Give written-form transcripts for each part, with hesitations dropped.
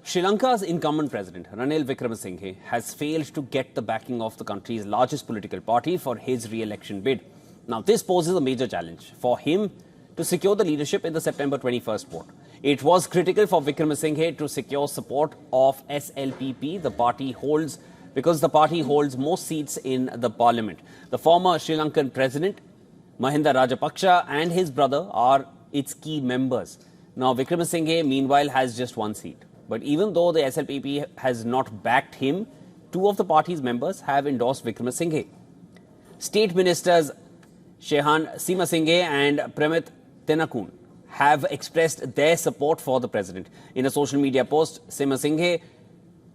Sri Lanka's incumbent president, Ranil Wickremesinghe, has failed to get the backing of the country's largest political party for his re-election bid. Now, this poses a major challenge for him to secure the leadership in the September 21st vote. It was critical for Wickremesinghe to secure support of SLPP, the party holds, because the party holds most seats in the parliament. The former Sri Lankan president, Mahinda Rajapaksa, and his brother are its key members. Now, Wickremesinghe, meanwhile, has just one seat. But even though the SLPP has not backed him, two of the party's members have endorsed Wickremesinghe. State ministers Shehan Semasinghe and Premit Tenakun have expressed their support for the president. In a social media post, Semasinghe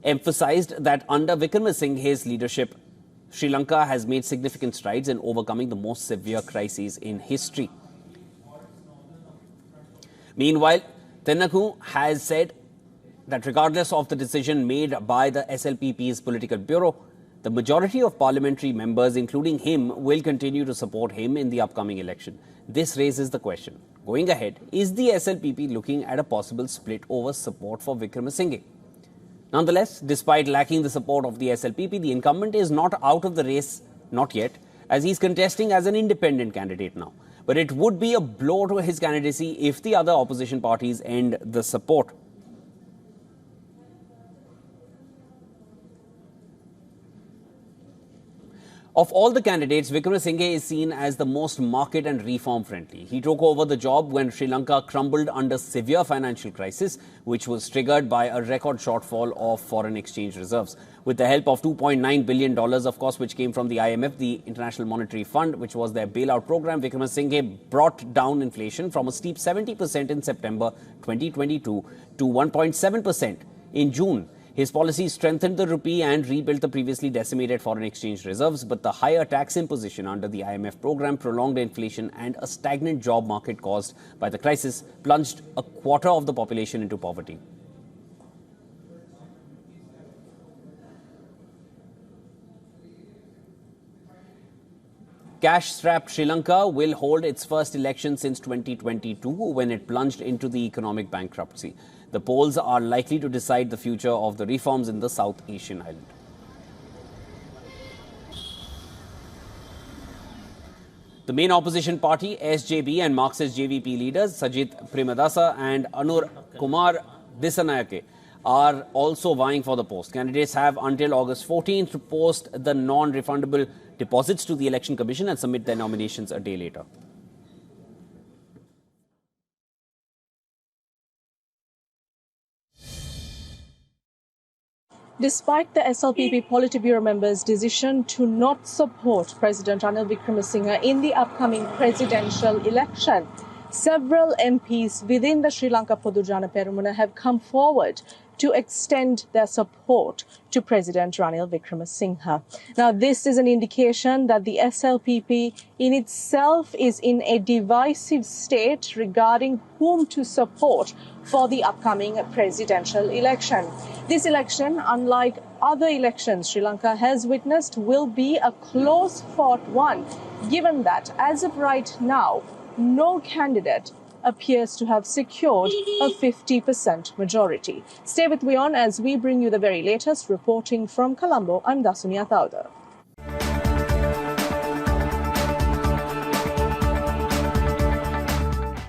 emphasized that under Wickremesinghe's leadership, Sri Lanka has made significant strides in overcoming the most severe crises in history. Meanwhile, Tenakun has said that regardless of the decision made by the SLPP's political bureau, the majority of parliamentary members, including him, will continue to support him in the upcoming election. This raises the question, going ahead, is the SLPP looking at a possible split over support for Wickremesinghe? Nonetheless, despite lacking the support of the SLPP, the incumbent is not out of the race, not yet, as he's contesting as an independent candidate now. But it would be a blow to his candidacy if the other opposition parties end the support. Of all the candidates, Wickremesinghe is seen as the most market and reform-friendly. He took over the job when Sri Lanka crumbled under severe financial crisis, which was triggered by a record shortfall of foreign exchange reserves. With the help of $2.9 billion, of course, which came from the IMF, the International Monetary Fund, which was their bailout program, Wickremesinghe brought down inflation from a steep 70% in September 2022 to 1.7% in June. His policies strengthened the rupee and rebuilt the previously decimated foreign exchange reserves, but the higher tax imposition under the IMF program, prolonged inflation and a stagnant job market caused by the crisis plunged a quarter of the population into poverty. Cash-strapped Sri Lanka will hold its first election since 2022 when it plunged into the economic bankruptcy. The polls are likely to decide the future of the reforms in the South Asian island. The main opposition party, SJB, and Marxist JVP leaders Sajith Premadasa and Anur Kumar Dissanayake are also vying for the post. Candidates have until August 14th to post the non-refundable deposits to the Election Commission and submit their nominations a day later. Despite the SLPP Politburo members' decision to not support President Ranil Wickremesinghe in the upcoming presidential election, several MPs within the Sri Lanka Podujana Peramuna have come forward to extend their support to President Ranil Wickremesinghe. Now, this is an indication that the SLPP in itself is in a divisive state regarding whom to support for the upcoming presidential election. This election, unlike other elections Sri Lanka has witnessed, will be a close-fought one, given that, as of right now, no candidate appears to have secured a 50% majority. Stay with WION as we bring you the very latest. Reporting from Colombo, I'm Dasunia Tauda.